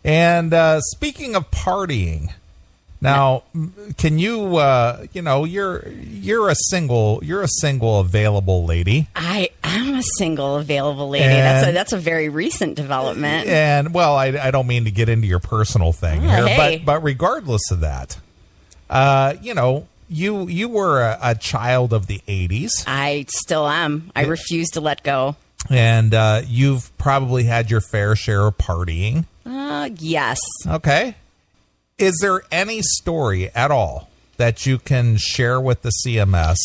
And speaking of partying, now can you you're a single available lady. I am a single available lady. That's a very recent development. And well, I don't mean to get into your personal thing here, hey. but regardless of that, you were a child of the 80s. I still am. I refuse to let go. And you've probably had your fair share of partying. Yes. Okay. Is there any story at all that you can share with the CMS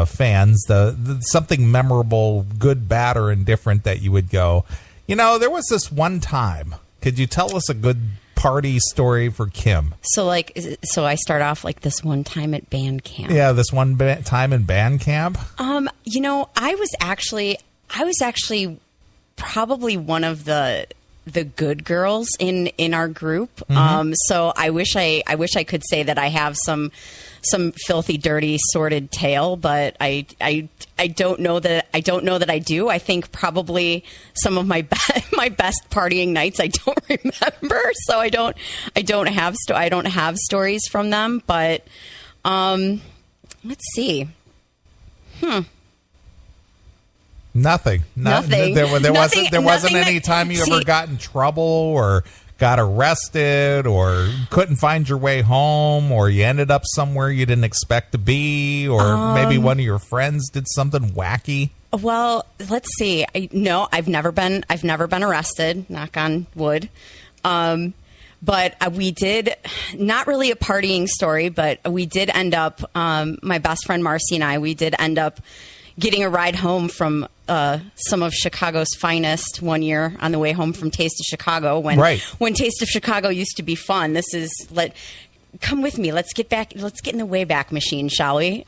fans, the something memorable, good, bad, or indifferent that you would go, there was this one time. Could you tell us a good party story for Kim? So I start off like this one time at band camp. Yeah, this one time in band camp. I was actually probably one of the good girls in our group. Mm-hmm. So I wish I could say that I have some filthy, dirty, sordid tale, but I don't know that I do. I think probably some of my my best partying nights I don't remember, so I don't have stories from them. But let's see. Nothing. There wasn't any time you ever got in trouble or got arrested or couldn't find your way home or you ended up somewhere you didn't expect to be or maybe one of your friends did something wacky. Well, let's see. No, I've never been arrested, knock on wood. But we did, not really a partying story, but we did end up, my best friend Marcy and I, we did end up getting a ride home from some of Chicago's finest one year on the way home from Taste of Chicago when Taste of Chicago used to be fun. This is come with me. Let's get in the Wayback Machine, shall we?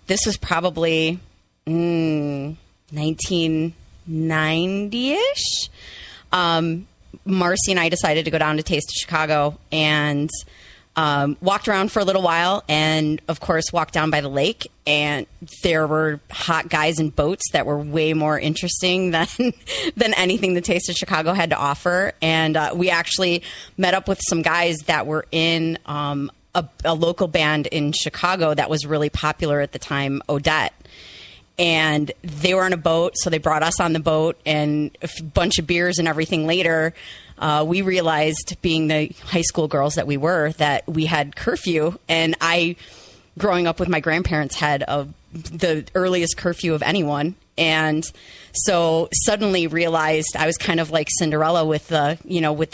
This was probably 1990-ish. Marcy and I decided to go down to Taste of Chicago and walked around for a little while and, of course, walked down by the lake. And there were hot guys in boats that were way more interesting than anything the Taste of Chicago had to offer. And we actually met up with some guys that were in a local band in Chicago that was really popular at the time, Odette. And they were on a boat, so they brought us on the boat and a bunch of beers and everything later. We realized, being the high school girls that we were, that we had curfew. And I, growing up with my grandparents, had the earliest curfew of anyone. And so suddenly realized I was kind of like Cinderella with the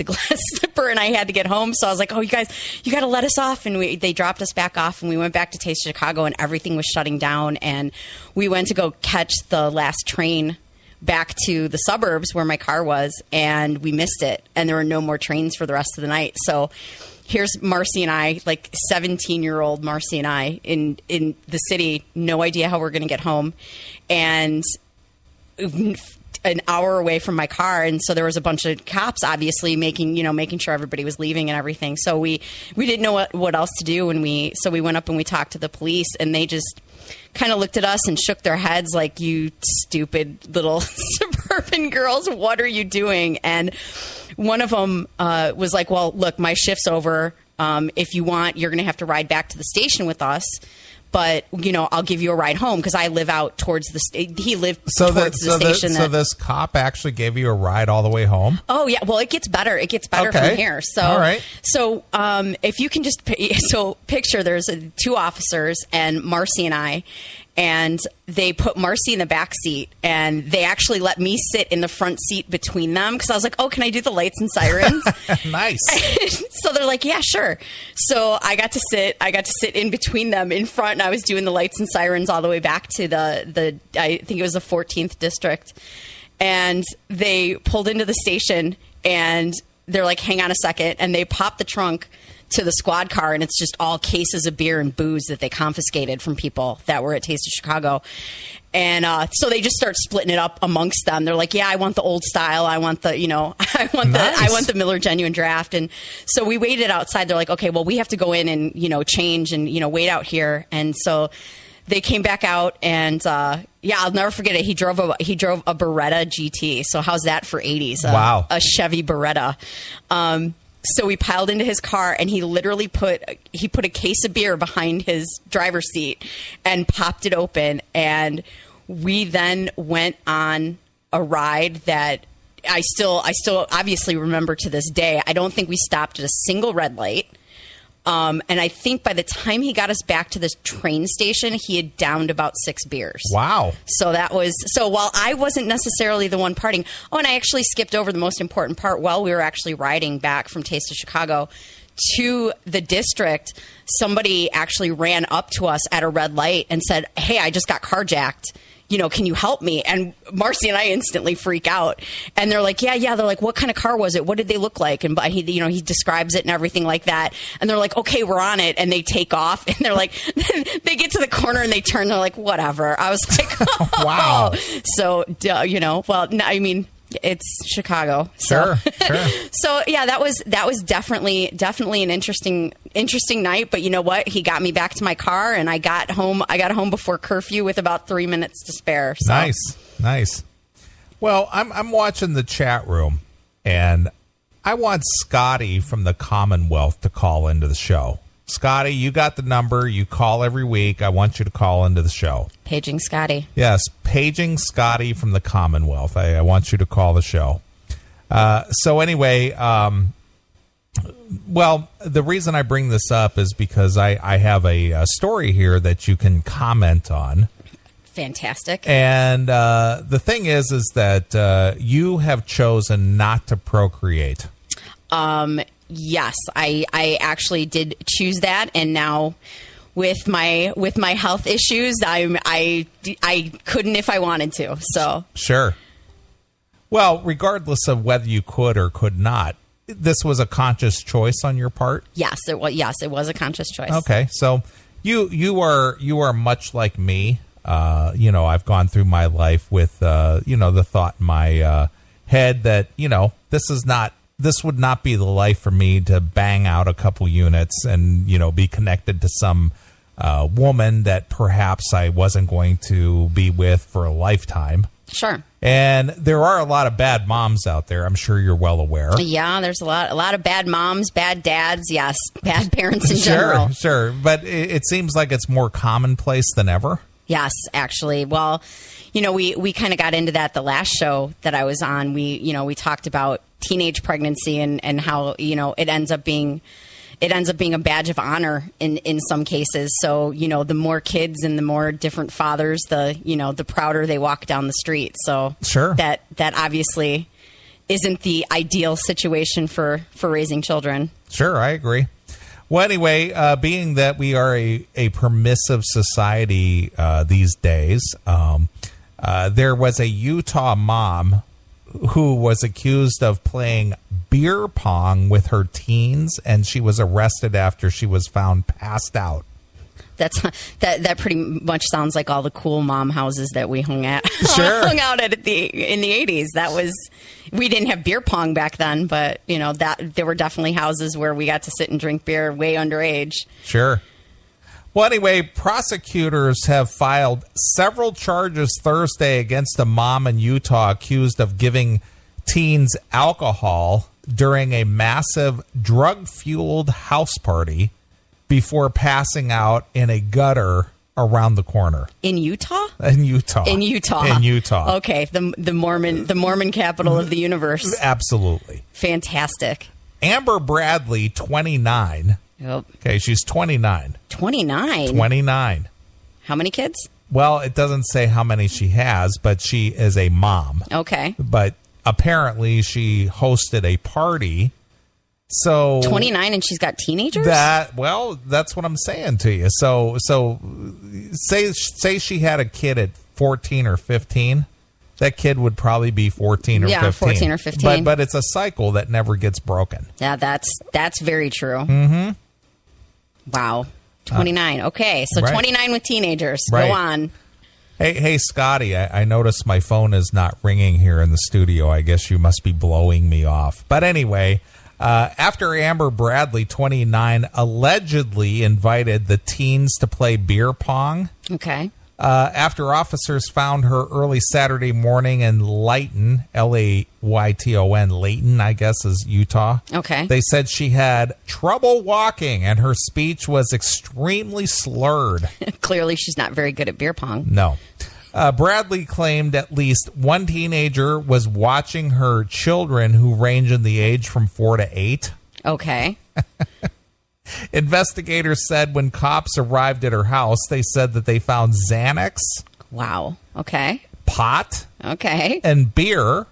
glass slipper, and I had to get home. So I was like, oh, you guys, you got to let us off. And they dropped us back off, and we went back to Taste of Chicago, and everything was shutting down. And we went to go catch the last train back to the suburbs where my car was, and we missed it. And there were no more trains for the rest of the night. So here's Marcy and I, like 17-year-old Marcy and I in the city, no idea how we're going to get home. And an hour away from my car, and so there was a bunch of cops obviously making sure everybody was leaving and everything. So we didn't know what else to do, and we went up and we talked to the police, and they just kind of looked at us and shook their heads like, you stupid little suburban girls, what are you doing? And one of them was like, well, look, my shift's over. If you want, you're going to have to ride back to the station with us. But, I'll give you a ride home because I live out towards he lived towards the station. So this cop actually gave you a ride all the way home? Oh, yeah. Well, it gets better. It gets better from here. So, all right. So if you can just picture there's two officers and Marcy and I, and they put Marcy in the back seat, and they actually let me sit in the front seat between them because I was like, oh, can I do the lights and sirens? Nice. So they're like, yeah, sure. So I got to sit in between them in front, and I was doing the lights and sirens all the way back to the I think it was the 14th district. And they pulled into the station, and they're like, hang on a second. And they popped the trunk to the squad car, and it's just all cases of beer and booze that they confiscated from people that were at Taste of Chicago. And so they just start splitting it up amongst them. They're like, yeah, I want the old style. I want the, I want the Miller Genuine Draft. And so we waited outside. They're like, okay, well, we have to go in and, change and, wait out here. And so they came back out, and I'll never forget it. He drove a Beretta GT. So how's that for 80s? Wow. A Chevy Beretta. So we piled into his car, and he literally put a case of beer behind his driver's seat and popped it open. And we then went on a ride that I still obviously remember to this day. I don't think we stopped at a single red light. And I think by the time he got us back to this train station, he had downed about 6 beers. Wow. So while I wasn't necessarily the one partying. Oh, and I actually skipped over the most important part. While we were actually riding back from Taste of Chicago to the district, somebody actually ran up to us at a red light and said, "Hey, I just got carjacked. Can you help me?" And Marcy and I instantly freak out. And they're like, yeah. They're like, "What kind of car was it? What did they look like?" And he describes it and everything like that. And they're like, "Okay, we're on it." And they take off. And they're like, they get to the corner and they turn. They're like, "Whatever." I was like, oh. Wow. So, it's Chicago. Sure. So yeah, that was definitely an interesting night. But you know what? He got me back to my car, and I got home before curfew with about 3 minutes to spare. So. Nice. Well, I'm watching the chat room, and I want Scotty from the Commonwealth to call into the show. Scotty, you got the number. You call every week. I want you to call into the show. Paging Scotty. Yes, paging Scotty from the Commonwealth. I want you to call the show. So anyway, well, the reason I bring this up is because I have a story here that you can comment on. Fantastic. And the thing is that you have chosen not to procreate. Yes, I actually did choose that, and now with my health issues, I couldn't if I wanted to. So sure. Well, regardless of whether you could or could not, this was a conscious choice on your part. Yes, it was. Yes, it was a conscious choice. Okay, so you are much like me. I've gone through my life with the thought in my head that this would not be the life for me to bang out a couple units and, be connected to some woman that perhaps I wasn't going to be with for a lifetime. Sure. And there are a lot of bad moms out there. I'm sure you're well aware. Yeah, there's a lot of bad moms, bad dads. Yes, bad parents in general. Sure. But it seems like it's more commonplace than ever. Yes, actually. Well, we kind of got into that the last show that I was on. We talked about teenage pregnancy and how it ends up being a badge of honor in some cases. So the more kids and the more different fathers, the prouder they walk down the street. So sure, that obviously isn't the ideal situation for raising children. Sure, I agree. Well, anyway, being that we are a permissive society these days, there was a Utah mom who was accused of playing beer pong with her teens, and she was arrested after she was found passed out. That pretty much sounds like all the cool mom houses that we hung out at in the 80s. We didn't have beer pong back then, but that there were definitely houses where we got to sit and drink beer way underage. Sure. Well, anyway, prosecutors have filed several charges Thursday against a mom in Utah accused of giving teens alcohol during a massive drug-fueled house party before passing out in a gutter around the corner. In Utah? In Utah. Okay, the Mormon capital of the universe. Absolutely. Fantastic. Amber Bradley, 29. Yep. Okay, she's 29. 29? 29. How many kids? Well, it doesn't say how many she has, but she is a mom. Okay. But apparently she hosted a party. So 29 and she's got teenagers? That's what I'm saying to you. So say she had a kid at 14 or 15. That kid would probably be 14 or 15. Yeah, 14 or 15. But it's a cycle that never gets broken. Yeah, that's very true. Mm-hmm. Wow. 29. Okay, so right. 29 with teenagers. Right. Go on. Hey, Scotty, I noticed my phone is not ringing here in the studio. I guess you must be blowing me off. But anyway, After Amber Bradley, 29, allegedly invited the teens to play beer pong. Okay. After officers found her early Saturday morning in Layton, Layton, Layton, I guess is Utah. Okay. They said she had trouble walking and her speech was extremely slurred. Clearly, she's not very good at beer pong. No. Bradley claimed at least one teenager was watching her children who range in the age from 4 to 8. Okay. Investigators said when cops arrived at her house, they said that they found Xanax. Wow. Okay. Pot. Okay. And beer,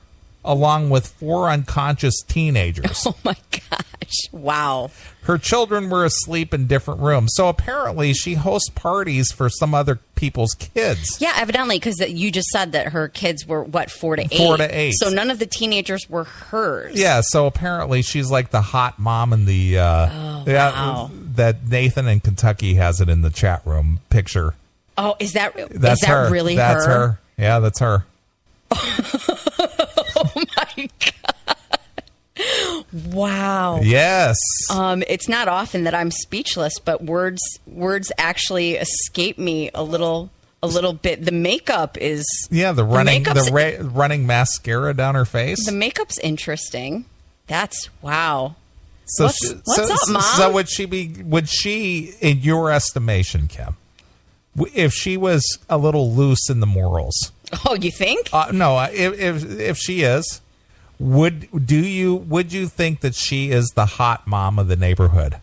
along with 4 unconscious teenagers. Oh, my gosh. Wow. Her children were asleep in different rooms. So apparently she hosts parties for some other people's kids. Yeah, evidently, because you just said that her kids were, 4 to 8? 4 to 8. So none of the teenagers were hers. Yeah, so apparently she's like the hot mom in the... wow. That Nathan in Kentucky has it in the chat room picture. Oh, is that her. Really that's her? her. Yeah, that's her. Oh, my God. Wow. Yes. It's not often that I'm speechless, but words actually escape me a little bit. The makeup is the running mascara down her face. The makeup's interesting. That's wow. So what's up, Mom? So would she, in your estimation, Kim, if she was a little loose in the morals? Oh, you think? No. If she is. Would you think that she is the hot mom of the neighborhood?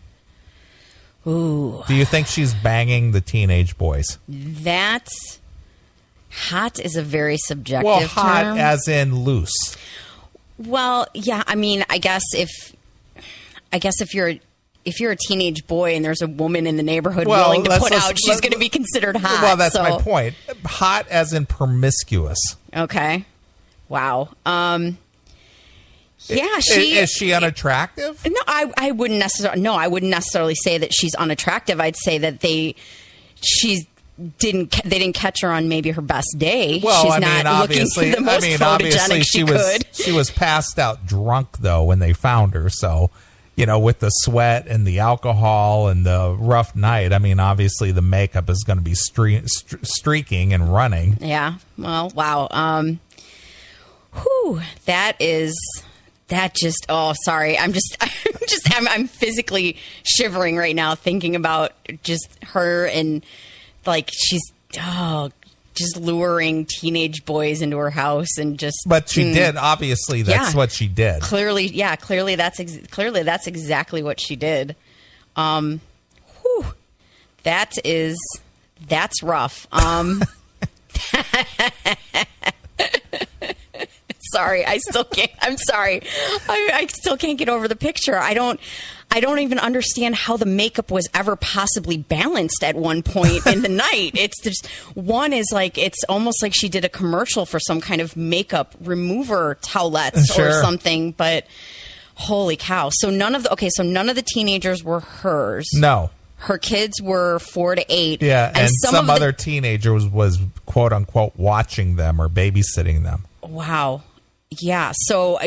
Ooh. Do you think she's banging the teenage boys? That's hot is a very subjective well, hot term. As in loose. Well, yeah. I mean, I guess if you're a teenage boy and there's a woman in the neighborhood willing to put out, she's going to be considered hot. Well, that's my point. Hot as in promiscuous. Okay. Wow. Yeah, is she unattractive? No, I wouldn't necessarily. No, I wouldn't necessarily say that she's unattractive. I'd say that they didn't catch her on maybe her best day. Well, she's not looking the most photogenic she was passed out drunk though when they found her. So, with the sweat and the alcohol and the rough night, I mean, obviously the makeup is going to be streaking and running. Yeah. Well, wow. That just, oh, sorry. I'm physically shivering right now thinking about just her and like she's, just luring teenage boys into her house and just. But she did. Obviously, that's what she did. Clearly, that's exactly what she did. That's rough. Sorry, I still can't. I'm sorry. I still can't get over the picture. I don't even understand how the makeup was ever possibly balanced at one point in the night. It's just one is like it's almost like she did a commercial for some kind of makeup remover towelettes or something. But holy cow! So none of the teenagers were hers. No. Her kids were 4 to 8. Yeah, and some other teenager was quote unquote watching them or babysitting them. Wow. Yeah. So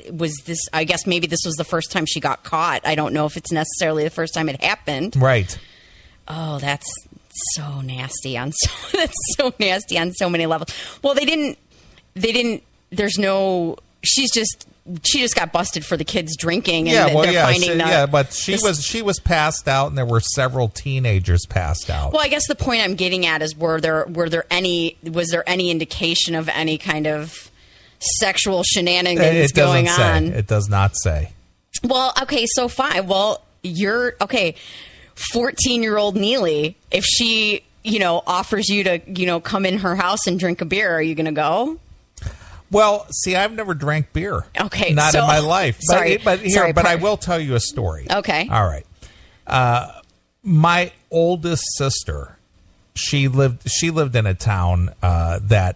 was this, I guess maybe this was the first time she got caught. I don't know if it's necessarily the first time it happened. Right. Oh, that's so nasty that's so nasty on so many levels. Well, she just got busted for the kids drinking and but she was passed out and there were several teenagers passed out. Well, I guess the point I'm getting at is was there any indication of any kind of sexual shenanigans going on? It does not say. Well, okay, so fine. Well, 14-year-old Neeley, if she, offers you to, come in her house and drink a beer, are you going to go? Well, see, I've never drank beer. Okay. Not in my life. But I will tell you a story. Okay. All right. My oldest sister, she lived in a town that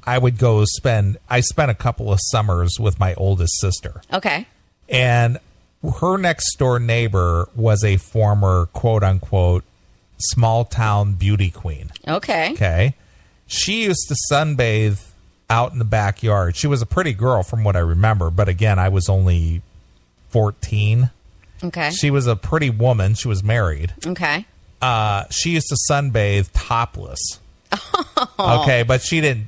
I would go spend a couple of summers with my oldest sister. Okay. And her next door neighbor was a former quote unquote small town beauty queen. Okay. Okay. She used to sunbathe out in the backyard. She was a pretty girl from what I remember, but again, I was only 14. Okay. She was a pretty woman. She was married. Okay. She used to sunbathe topless. Okay, but she didn't.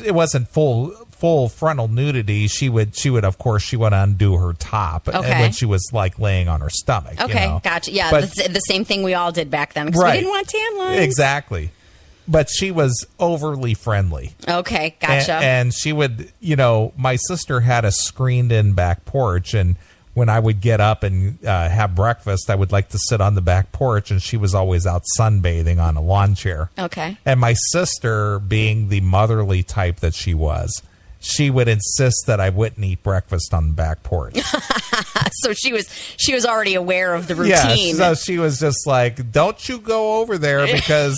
It wasn't full frontal nudity. She would of course she would undo her top when she was like laying on her stomach. Okay, gotcha. Yeah, but, the same thing we all did back then because we didn't want tan lines. Exactly. But she was overly friendly. Okay, gotcha. And she would, my sister had a screened-in back porch, and when I would get up and have breakfast, I would like to sit on the back porch, and she was always out sunbathing on a lawn chair. Okay. And my sister, being the motherly type that she was, she would insist that I wouldn't eat breakfast on the back porch. So she was already aware of the routine. Yeah, so she was just like, "Don't you go over there," because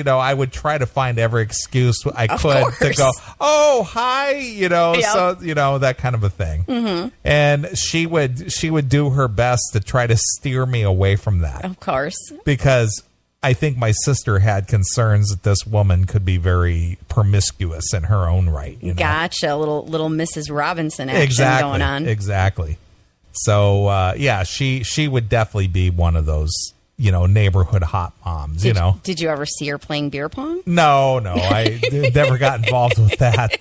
I would try to find every excuse I could to go, "Oh, hi," Yep. so that kind of a thing. Mm-hmm. And she would do her best to try to steer me away from that. Of course. Because I think my sister had concerns that this woman could be very promiscuous in her own right. Gotcha. Little Mrs. Robinson action going on. Exactly. So, she would definitely be one of those, neighborhood hot moms, Did you ever see her playing beer pong? No, I never got involved with that,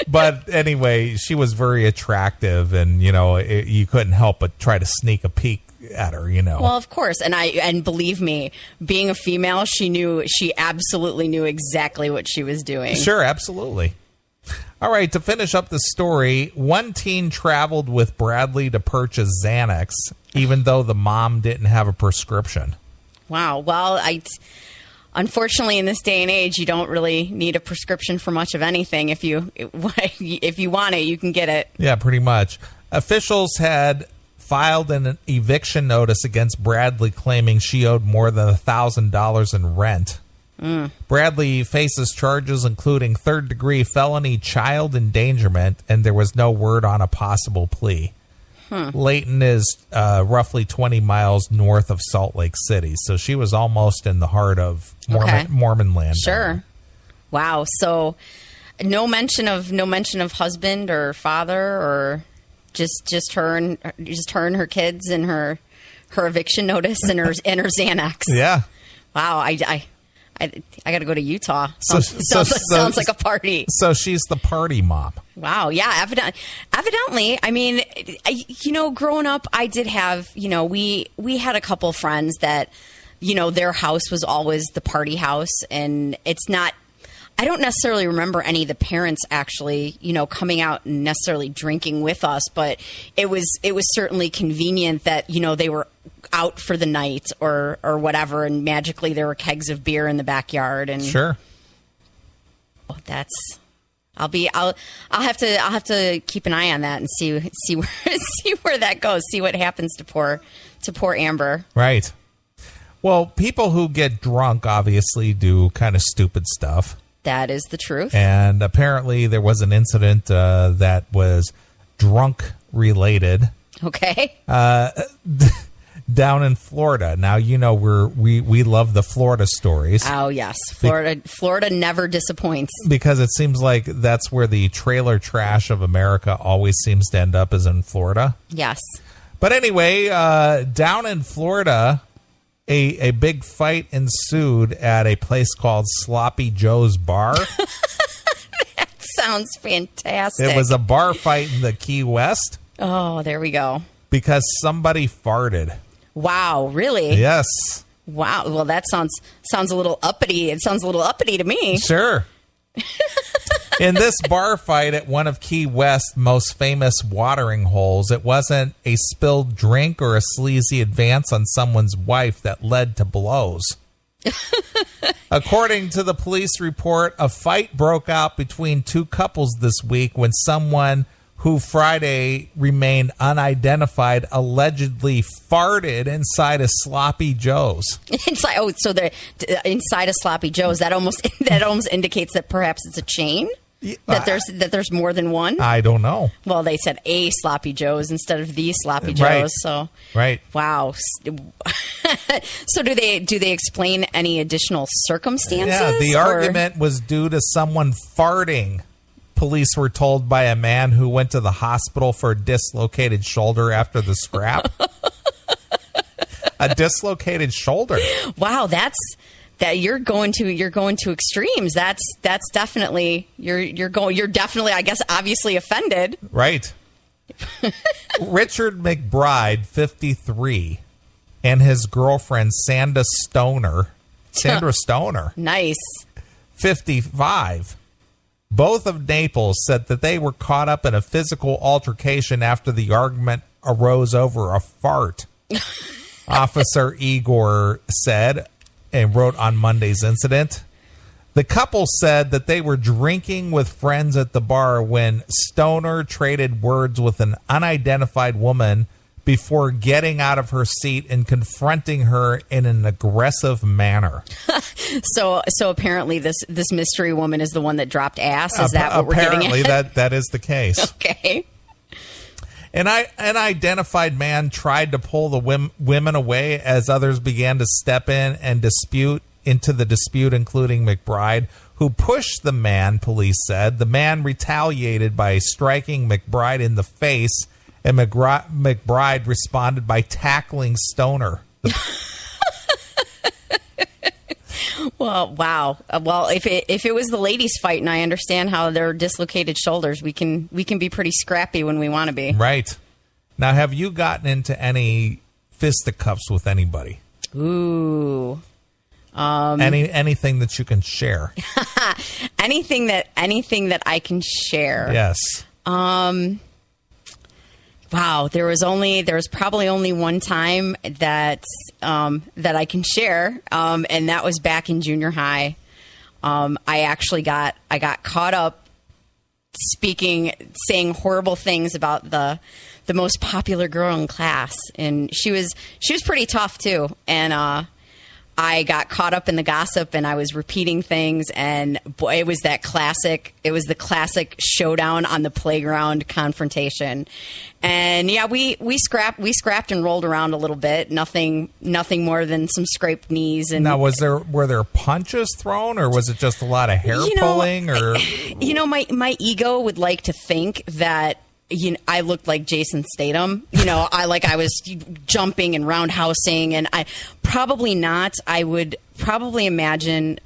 but anyway, she was very attractive, and, you couldn't help but try to sneak a peek at her, Well, of course. And believe me, being a female, she absolutely knew exactly what she was doing. Sure, absolutely. All right, to finish up the story, one teen traveled with Bradley to purchase Xanax, even though the mom didn't have a prescription. Wow. Well, unfortunately, in this day and age, you don't really need a prescription for much of anything. If you want it, you can get it. Yeah, pretty much. Officials had filed an eviction notice against Bradley, claiming she owed more than $1,000 in rent. Bradley faces charges including third-degree felony child endangerment, and there was no word on a possible plea. Layton is roughly 20 miles north of Salt Lake City, so she was almost in the heart of Mormon land. Sure. Wow. So no mention of husband or father, or just her and her kids and her eviction notice and her Xanax. Yeah. Wow. I got to go to Utah. Sounds like a party. So she's the party mom. Wow. Yeah. Evidently. I mean, growing up, I did have, we had a couple friends that, their house was always the party house, and it's not. I don't necessarily remember any of the parents actually, coming out and necessarily drinking with us, but it was certainly convenient that, they were out for the night or whatever, and magically there were kegs of beer in the backyard. And sure. I'll have to keep an eye on that and see where that goes. See what happens to poor Amber. Right. Well, people who get drunk obviously do kind of stupid stuff. That is the truth. And apparently there was an incident that was drunk related. Okay. Down in Florida. Now, we love the Florida stories. Oh, yes. Florida never disappoints. Because it seems like that's where the trailer trash of America always seems to end up, is in Florida. Yes. But anyway, down in Florida, a big fight ensued at a place called Sloppy Joe's Bar. That sounds fantastic. It was a bar fight in the Key West. Oh, there we go. Because somebody farted. Wow, really? Yes. Wow. Well, that sounds a little uppity. It sounds a little uppity to me. Sure. In this bar fight at one of Key West's most famous watering holes, it wasn't a spilled drink or a sleazy advance on someone's wife that led to blows. According to the police report, a fight broke out between two couples this week when someone who Friday remained unidentified allegedly farted inside a Sloppy Joe's. Inside a Sloppy Joe's, that almost indicates that perhaps it's a chain. That there's more than one. I don't know. Well, they said a Sloppy Joe's instead of the Sloppy Joe's. Right. So right. Wow. So do they explain any additional circumstances? Yeah. The argument was due to someone farting. police were told by a man who went to the hospital for a dislocated shoulder after the scrap. A dislocated shoulder. Wow, that you're going to extremes. That's definitely you're definitely, I guess, obviously offended. Right. Richard McBride, 53, and his girlfriend Sandra Stoner, nice, 55. Both of Naples said that they were caught up in a physical altercation after the argument arose over a fart. Officer Igor said and wrote on Monday's incident. The couple said that they were drinking with friends at the bar when Stoner traded words with an unidentified woman before getting out of her seat and confronting her in an aggressive manner. So apparently this mystery woman is the one that dropped ass. Is that what we're getting at? Apparently that is the case. Okay. An unidentified man tried to pull the women away as others began to step in and into the dispute, including McBride, who pushed the man, police said. The man retaliated by striking McBride in the face, and McBride responded by tackling Stoner. Well, wow. Well, if it was the ladies' fight, and I understand how they're dislocated shoulders, we can be pretty scrappy when we want to be. Right. Now, have you gotten into any fisticuffs with anybody? Ooh. Anything that you can share? anything that I can share. Yes. Wow, there was probably only one time that I can share, and that was back in junior high. I got caught up saying horrible things about the most popular girl in class, and she was pretty tough too, and I got caught up in the gossip, and I was repeating things, and boy, it was the classic showdown on the playground confrontation. And yeah, we scrapped and rolled around a little bit. Nothing more than some scraped knees. And now, were there punches thrown, or was it just a lot of hair pulling? Or my ego would like to think that I looked like Jason Statham. I was jumping and roundhousing, and I probably not. I would probably imagine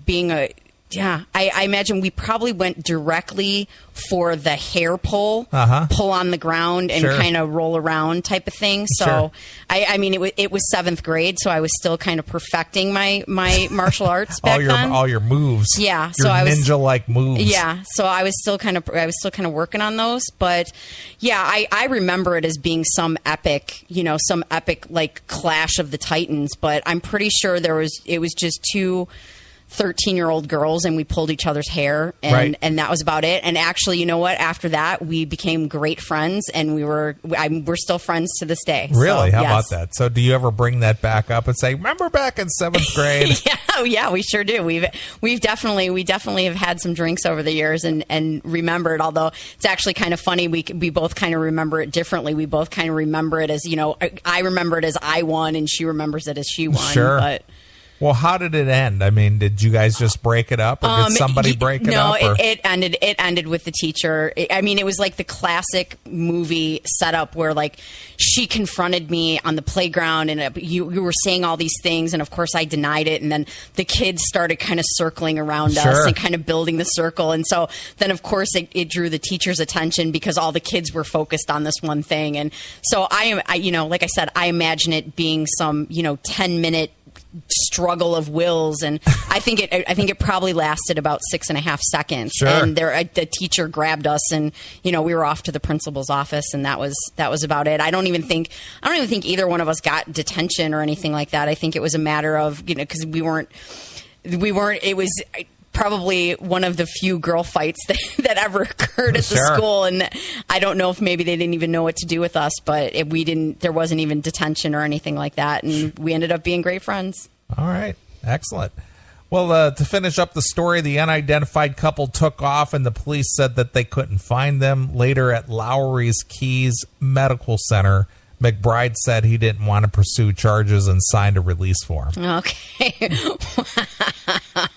being a. Yeah, I imagine we probably went directly for the hair pull on the ground and kind of roll around type of thing. So, I mean, it was 7th grade, so I was still kind of perfecting my martial arts back then. All your moves. Yeah, so I was ninja-like moves. Yeah, so I was still kind of working on those. But yeah, I remember it as being some epic like Clash of the Titans. But I'm pretty sure it was just two 13-year-old girls, and we pulled each other's hair, and that was about it. And actually, you know what? After that, we became great friends, and we're still friends to this day. Really? How about that? So do you ever bring that back up and say, remember back in 7th grade? yeah, we sure do. We definitely have had some drinks over the years and remember it, although it's actually kind of funny. We both kind of remember it differently. We both kind of remember it as, I remember it as I won, and she remembers it as she won. Sure. But well, how did it end? I mean, did you guys just break it up, or did somebody break it up? No, it ended with the teacher. It was like the classic movie setup where, like, she confronted me on the playground, and you were saying all these things, and of course I denied it, and then the kids started kind of circling around us and kind of building the circle, and so then of course it drew the teacher's attention because all the kids were focused on this one thing, and so like I said, I imagine it being some 10-minute struggle of wills, and I think it probably lasted about 6.5 seconds. And the teacher grabbed us, and we were off to the principal's office, and that was about it. I don't even think either one of us got detention or anything like that. I think it was a matter of because we weren't. It was probably one of the few girl fights that ever occurred at the school, and I don't know if maybe they didn't even know what to do with us, but there wasn't even detention or anything like that, and we ended up being great friends. All right, excellent. Well, to finish up the story, the unidentified couple took off, and the police said that they couldn't find them. Later at Lowry's Keys Medical Center, McBride said he didn't want to pursue charges and signed a release form. Okay.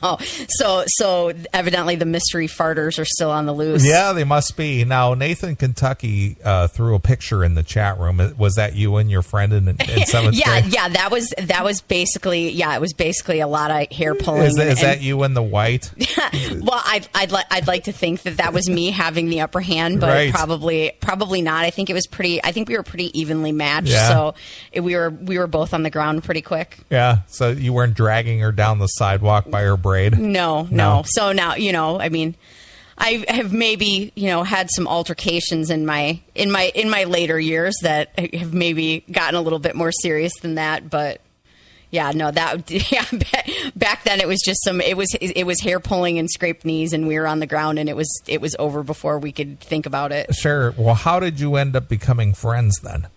Oh, so evidently the mystery farters are still on the loose. Yeah, they must be. Now, Nathan Kentucky threw a picture in the chat room. Was that you and your friend in seventh grade? Yeah, that was basically, it was basically a lot of hair pulling. Is that you in the white? Well, I'd like to think that was me having the upper hand, but right. probably not. I think we were pretty evenly matched. Yeah. So we were both on the ground pretty quick. Yeah. So you weren't dragging her down the sidewalk by her braid? No. So now, I mean, I have maybe, had some altercations in my later years that have maybe gotten a little bit more serious than that, but back then it was just it was hair pulling and scraped knees, and we were on the ground, and it was over before we could think about it. Sure. Well, how did you end up becoming friends then?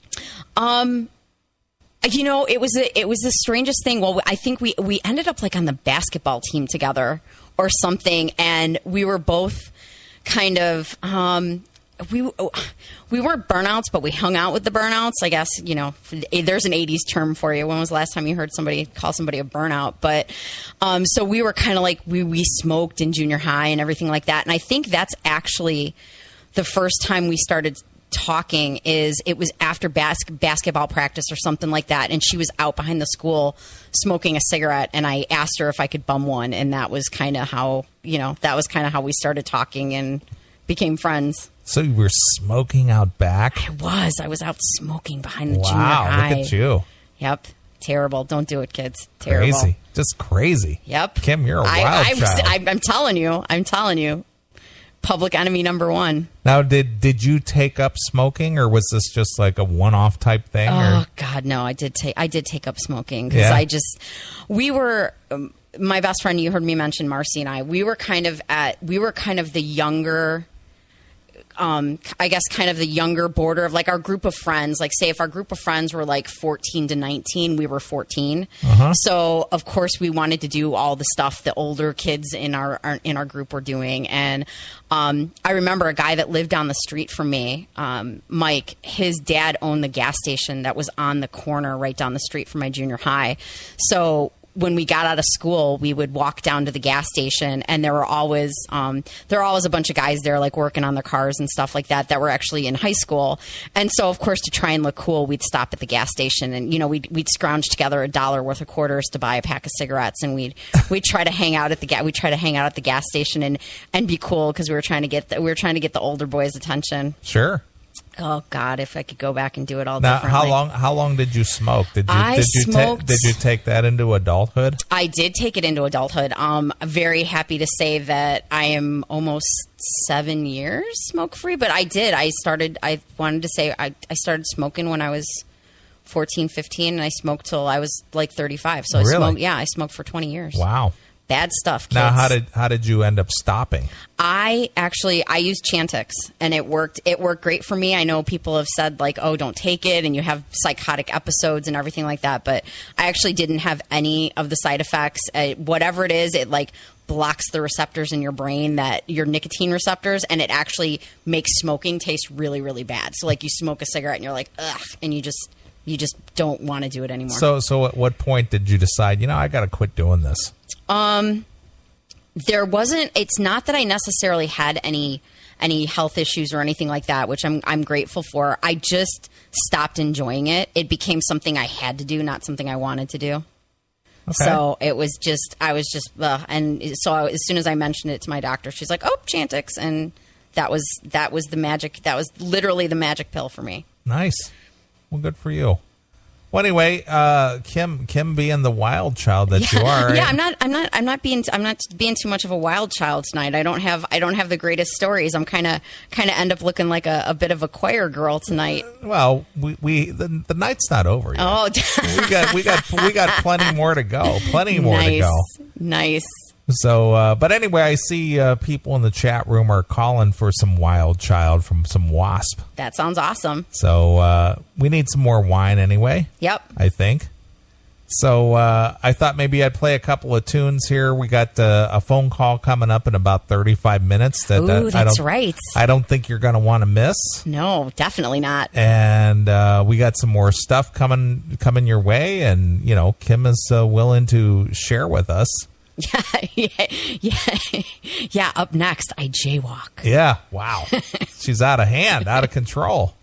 It was the strangest thing. Well, I think we ended up like on the basketball team together or something, and we were both kind of we weren't burnouts, but we hung out with the burnouts. I guess there's an '80s term for you. When was the last time you heard somebody call somebody a burnout? But so we were kind of like we smoked in junior high and everything like that. And I think that's actually the first time we started talking. It was after basketball practice or something like that, and she was out behind the school smoking a cigarette, and I asked her if I could bum one, and that was kind of how we started talking and became friends. So you were smoking out back? I was out smoking behind the junior high. Wow, look at you. Yep. Terrible. Don't do it, kids. Terrible. Crazy. Just crazy. Yep. Kim, you're a wild child. I'm telling you. Public enemy number one. Now, did you take up smoking, or was this just like a one-off type thing? Oh God, no! I did take up smoking because we were my best friend. You heard me mention Marcy and I. We were kind of the younger. I guess kind of the younger border of like our group of friends. Like, say if our group of friends were like 14 to 19, we were 14. Uh-huh. So of course we wanted to do all the stuff the older kids in our group were doing. And I remember a guy that lived down the street from me, Mike. His dad owned the gas station that was on the corner right down the street from my junior high. So when we got out of school, we would walk down to the gas station, and there were always a bunch of guys there, like working on their cars and stuff like that were actually in high school. And so, of course, to try and look cool, we'd stop at the gas station, and we'd scrounge together $1 worth of quarters to buy a pack of cigarettes, and we'd try to hang out at the gas station and be cool because we were trying to get the older boys' attention. Sure. Oh God, if I could go back and do it all now, differently. How long did you smoke? Did you take that into adulthood? I did take it into adulthood. Very happy to say that I am almost 7 years smoke free, but I started smoking when I was 14, 15, and I smoked till I was like 35. So really? I smoked for 20 years. Wow. Bad stuff, kids. Now, how did you end up stopping? I used Chantix, and it worked. It worked great for me. I know people have said like, "Oh, don't take it," and you have psychotic episodes and everything like that. But I actually didn't have any of the side effects. Whatever it is, it like blocks the receptors in your brain, that your nicotine receptors, and it actually makes smoking taste really, really bad. So like you smoke a cigarette and you're like, ugh, and you just don't want to do it anymore. So at what point did you decide, I got to quit doing this? It's not that I necessarily had any health issues or anything like that, which I'm grateful for. I just stopped enjoying it. It became something I had to do, not something I wanted to do. Okay. So it was just, and so as soon as I mentioned it to my doctor, she's like, "Oh, Chantix," and that was the magic. That was literally the magic pill for me. Nice. Well, good for you. Well, anyway, Kim being the wild child that you are. Yeah, I'm not being too much of a wild child tonight. I don't have the greatest stories. I'm kind of end up looking like a bit of a choir girl tonight. Well, the night's not over yet. Oh, we got plenty more to go. Plenty more to go. Nice. So, but anyway, I see people in the chat room are calling for some wild child from some Wasp. That sounds awesome. So we need some more wine anyway. Yep. I think. So I thought maybe I'd play a couple of tunes here. We got a phone call coming up in about 35 minutes. That's right. I don't think you're going to want to miss. No, definitely not. And we got some more stuff coming your way. And, Kim is willing to share with us. Yeah. Up next, I jaywalk. Yeah, wow. She's out of hand, out of control.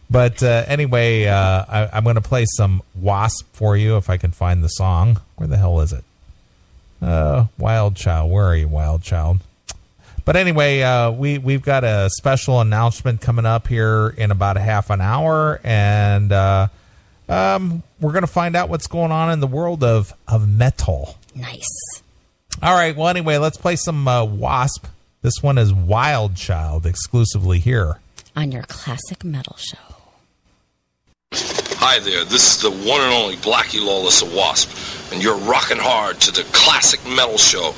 But anyway, I'm going to play some Wasp for you if I can find the song. Where the hell is it? Wild Child. Where are you, Wild Child? But anyway, we've got a special announcement coming up here in about a half an hour, and we're going to find out what's going on in the world of metal. Nice. All right, well, anyway, let's play some Wasp. This one is Wild Child, exclusively here on your classic metal show. Hi there, this is the one and only Blackie Lawless of Wasp, and you're rocking hard to the classic metal show